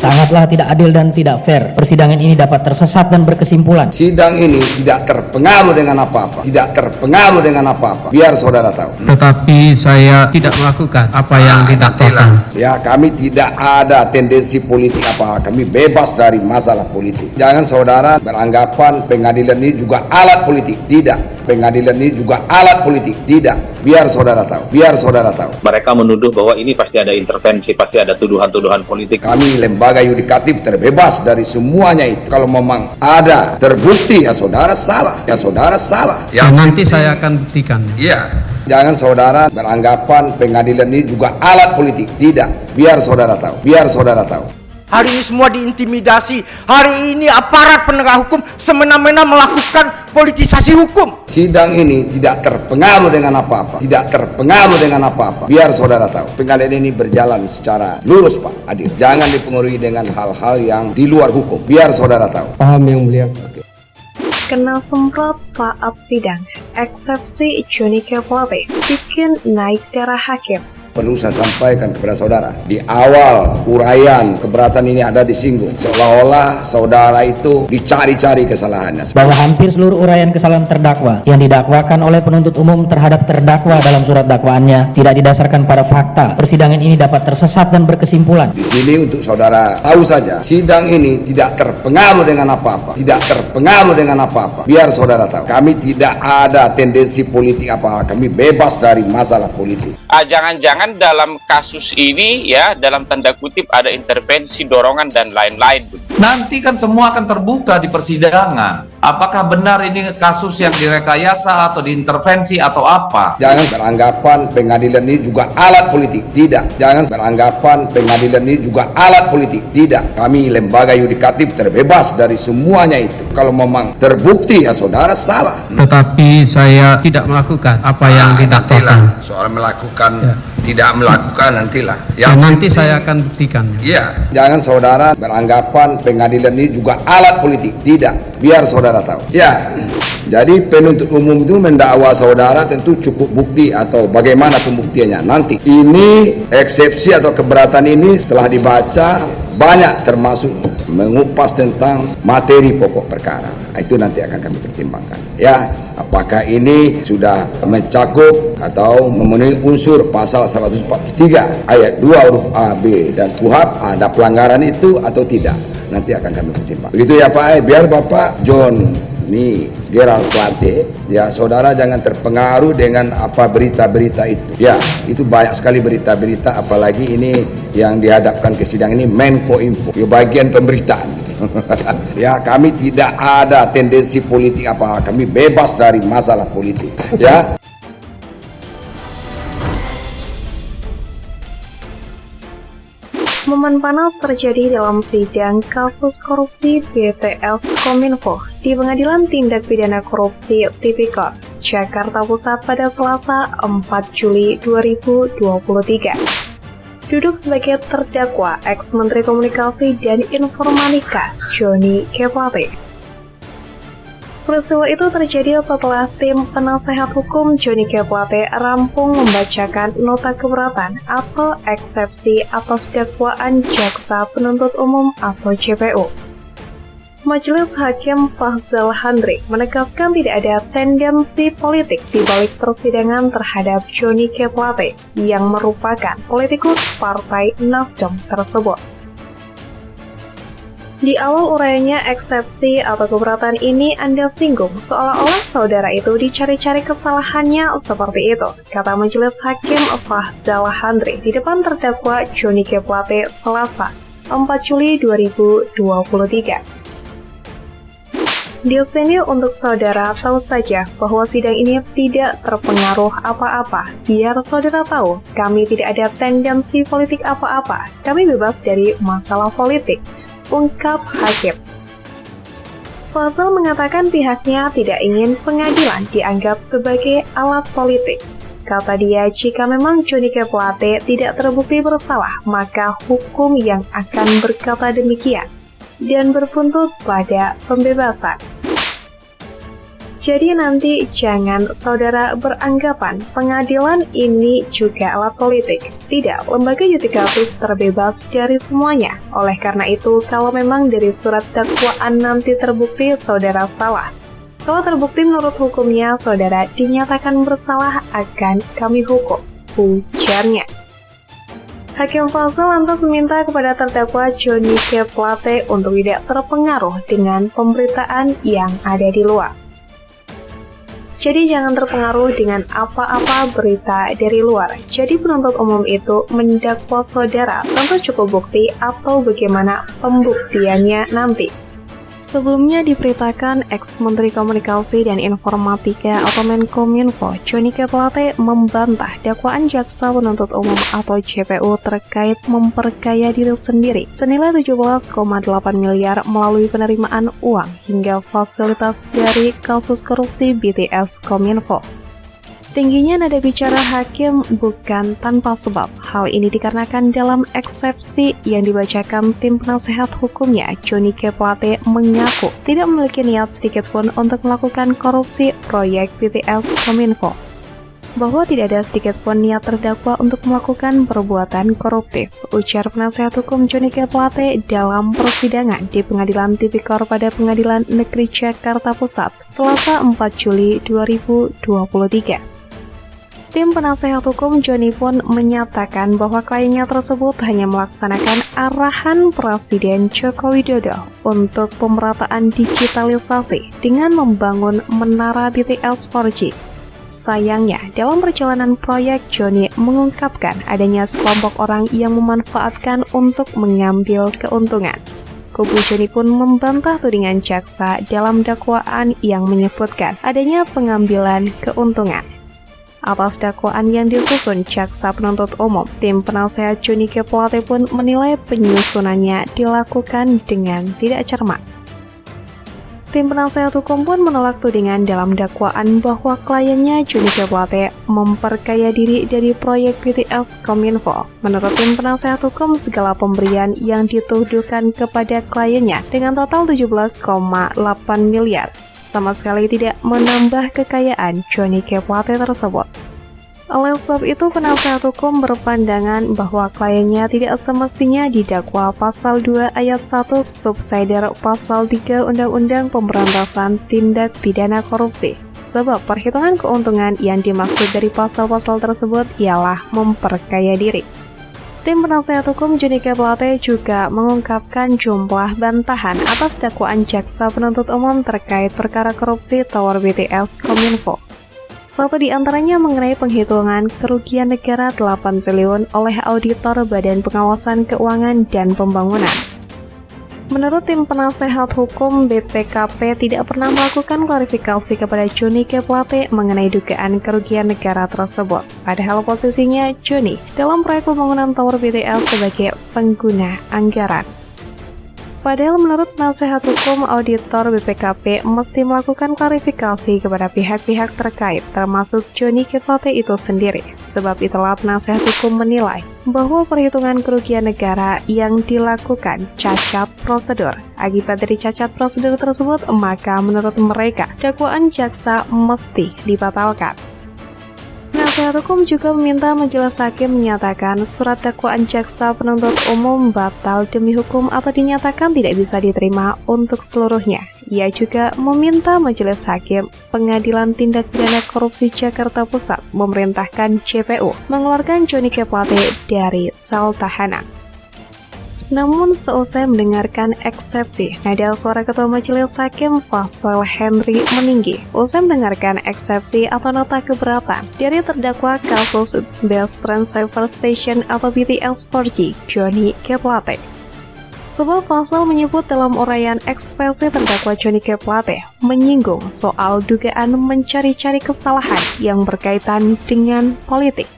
Sangatlah tidak adil dan tidak fair. Persidangan ini dapat tersesat dan berkesimpulan. Sidang ini tidak terpengaruh dengan apa-apa. Tidak terpengaruh dengan apa-apa. Biar saudara tahu. Tetapi saya tidak melakukan apa yang didakwakan. Ya, kami tidak ada tendensi politik apa. Kami bebas dari masalah politik. Jangan saudara beranggapan pengadilan ini juga alat politik. Tidak. Pengadilan ini juga alat politik. Tidak. Biar saudara tahu. Biar saudara tahu. Mereka menuduh bahwa ini pasti ada intervensi, pasti ada tuduhan-tuduhan politik. Kami lembaga yudikatif terbebas dari semuanya itu. Kalau memang ada terbukti, ya saudara salah. Ya saudara salah. Ya, nanti saya akan buktikan. Iya. Jangan saudara beranggapan pengadilan ini juga alat politik. Tidak. Biar saudara tahu. Biar saudara tahu. Hari ini semua diintimidasi. Hari ini aparat penegak hukum semena-mena melakukan politisasi hukum. Sidang ini tidak terpengaruh dengan apa-apa. Tidak terpengaruh dengan apa-apa. Biar saudara tahu. Pengadilan ini berjalan secara lurus, Pak, adil. Jangan dipengaruhi dengan hal-hal yang di luar hukum. Biar saudara tahu. Paham yang mulia. Kena semprot saat sidang, eksepsi Johnny G. Plate bikin naik darah hakim. Perlu saya sampaikan kepada saudara, di awal uraian keberatan ini ada disinggung, seolah-olah saudara itu dicari-cari kesalahannya. Bahwa hampir seluruh uraian kesalahan terdakwa yang didakwakan oleh penuntut umum terhadap terdakwa dalam surat dakwaannya tidak didasarkan pada fakta. Persidangan ini dapat tersesat dan berkesimpulan. Di sini untuk saudara tahu saja, sidang ini tidak terpengaruh dengan apa-apa. Tidak terpengaruh dengan apa-apa. Biar saudara tahu, kami tidak ada tendensi politik apa. Kami bebas dari masalah politik. Jangan-jangan dalam kasus ini ya, dalam tanda kutip ada intervensi, dorongan dan lain-lain. Nanti kan semua akan terbuka di persidangan. Apakah benar ini kasus yang direkayasa atau diintervensi atau apa? Jangan beranggapan pengadilan ini juga alat politik. Tidak. Jangan beranggapan pengadilan ini juga alat politik. Tidak. Kami lembaga yudikatif terbebas dari semuanya itu. Kalau memang terbukti, ya saudara salah. Tetapi saya tidak melakukan apa yang didakwakan. Soal melakukan, tidak melakukan nantilah. Ya, nanti saya akan buktikan. Iya. Jangan saudara beranggapan pengadilan ini juga alat politik. Tidak. Biar saudara tahu. Ya. Jadi penuntut umum itu mendakwa saudara tentu cukup bukti atau bagaimana pembuktiannya nanti. Ini eksepsi atau keberatan ini setelah dibaca banyak termasuk mengupas tentang materi pokok perkara. Itu nanti akan kami pertimbangkan. Ya, apakah ini sudah mencakup atau memenuhi unsur pasal 143 ayat 2 huruf A, B dan KUHP ada pelanggaran itu atau tidak. Nanti akan kami pertimbangkan. Begitu ya Pak, biar Bapak John Gerald Plate, ya saudara jangan terpengaruh dengan apa berita-berita itu. Ya, itu banyak sekali berita-berita, apalagi ini yang dihadapkan ke sidang ini Menko Info, ya, bagian pemberitaan. Ya, kami tidak ada tendensi politik apa, kami bebas dari masalah politik. Ya. Momen panas terjadi dalam sidang kasus korupsi BTS Kominfo di Pengadilan Tindak Pidana Korupsi Tipikor, Jakarta Pusat pada Selasa 4 Juli 2023. Duduk sebagai terdakwa ex-Menteri Komunikasi dan Informatika Johnny G. Plate. Peristiwa itu terjadi setelah tim penasehat hukum Johnny G. Plate rampung membacakan nota keberatan atau eksepsi atas dakwaan Jaksa Penuntut Umum atau JPU. Majelis Hakim Fahzal Handri menegaskan tidak ada tendensi politik di balik persidangan terhadap Johnny G. Plate yang merupakan politikus Partai Nasdem tersebut. Di awal uraiannya eksepsi atau keberatan ini Anda singgung seolah-olah saudara itu dicari-cari kesalahannya seperti itu, kata Majelis Hakim Fahzal Handri di depan terdakwa Johnny G. Plate Selasa 4 Juli 2023. Di sini untuk saudara tahu saja bahwa sidang ini tidak terpengaruh apa-apa. Biar saudara tahu, kami tidak ada tendensi politik apa-apa. Kami bebas dari masalah politik, ungkap hakim. Fahzal mengatakan pihaknya tidak ingin pengadilan dianggap sebagai alat politik. Kata dia, jika memang Johnny G. Plate tidak terbukti bersalah, maka hukum yang akan berkata demikian dan berbuntut pada pembebasan. Jadi nanti jangan saudara beranggapan pengadilan ini juga alat politik. Tidak, lembaga yudikatif terbebas dari semuanya. Oleh karena itu, kalau memang dari surat dakwaan nanti terbukti saudara salah, kalau terbukti menurut hukumnya saudara dinyatakan bersalah, akan kami hukum, ujarnya. Hakim Fazal lantas meminta kepada terdakwa Johnny G. Plate untuk tidak terpengaruh dengan pemberitaan yang ada di luar. Jadi jangan terpengaruh dengan apa-apa berita dari luar. Jadi penuntut umum itu mendakwa saudara tentu cukup bukti atau bagaimana pembuktiannya nanti. Sebelumnya diberitakan ex-Menteri Komunikasi dan Informatika atau Menkominfo Johnny G. Plate membantah dakwaan jaksa penuntut umum atau JPU terkait memperkaya diri sendiri senilai 17,8 miliar melalui penerimaan uang hingga fasilitas dari kasus korupsi BTS Kominfo. Tingginya nada bicara hakim bukan tanpa sebab. Hal ini dikarenakan dalam eksepsi yang dibacakan tim penasehat hukumnya, Johnny G. Plate mengaku tidak memiliki niat sedikitpun untuk melakukan korupsi proyek BTS Kominfo. Bahwa tidak ada sedikitpun niat terdakwa untuk melakukan perbuatan koruptif, ujar penasehat hukum Johnny G. Plate dalam persidangan di Pengadilan Tipikor pada Pengadilan Negeri Jakarta Pusat, Selasa 4 Juli 2023. Tim penasehat hukum Johnny pun menyatakan bahwa kliennya tersebut hanya melaksanakan arahan Presiden Joko Widodo untuk pemerataan digitalisasi dengan membangun menara BTS 4G. Sayangnya, dalam perjalanan proyek, Johnny mengungkapkan adanya sekelompok orang yang memanfaatkan untuk mengambil keuntungan. Kubu Johnny pun membantah tudingan jaksa dalam dakwaan yang menyebutkan adanya pengambilan keuntungan. Atas dakwaan yang disusun jaksa penuntut umum, tim penasehat Johnny G. Plate pun menilai penyusunannya dilakukan dengan tidak cermat. Tim penasehat hukum pun menolak tudingan dalam dakwaan bahwa kliennya Johnny G. Plate memperkaya diri dari proyek BTS Kominfo. Menurut tim penasehat hukum, segala pemberian yang dituduhkan kepada kliennya dengan total 17,8 miliar sama sekali tidak menambah kekayaan Johnny G. Plate tersebut. Oleh sebab itu, penasehat hukum berpandangan bahwa kliennya tidak semestinya didakwa pasal 2 ayat 1 subsidiar pasal 3 Undang-Undang Pemberantasan Tindak Pidana Korupsi. Sebab perhitungan keuntungan yang dimaksud dari pasal-pasal tersebut ialah memperkaya diri. Tim penasehat hukum Johnny G. Plate juga mengungkapkan jumlah bantahan atas dakwaan jaksa penuntut umum terkait perkara korupsi Tower BTS Kominfo. Satu di antaranya mengenai penghitungan kerugian negara 8 triliun oleh auditor Badan Pengawasan Keuangan dan Pembangunan. Menurut tim penasehat hukum, BPKP tidak pernah melakukan klarifikasi kepada Johnny G. Plate mengenai dugaan kerugian negara tersebut. Padahal posisinya Johnny dalam proyek pembangunan Tower BTS sebagai pengguna anggaran. Padahal menurut penasehat hukum, auditor BPKP mesti melakukan klarifikasi kepada pihak-pihak terkait, termasuk Johnny G. Plate itu sendiri. Sebab itulah penasehat hukum menilai bahwa perhitungan kerugian negara yang dilakukan cacat prosedur. Akibat dari cacat prosedur tersebut, maka menurut mereka, dakwaan jaksa mesti dibatalkan. Penasehat hukum juga meminta majelis hakim menyatakan surat dakwaan jaksa penuntut umum batal demi hukum atau dinyatakan tidak bisa diterima untuk seluruhnya. Ia juga meminta majelis hakim Pengadilan Tindak Pidana Korupsi Jakarta Pusat memerintahkan JPU mengeluarkan Johnny G. Plate dari sel tahanan. Namun seusai mendengarkan eksepsi, nada suara Ketua Majelis Hakim Fazal Henry meninggi. Usai mendengarkan eksepsi atau nota keberatan dari terdakwa kasus Best Transceiver Station atau BTS 4G, Johnny G. Plate. Sebab Fazal menyebut dalam uraian ekspresi terdakwa Johnny G. Plate menyinggung soal dugaan mencari-cari kesalahan yang berkaitan dengan politik.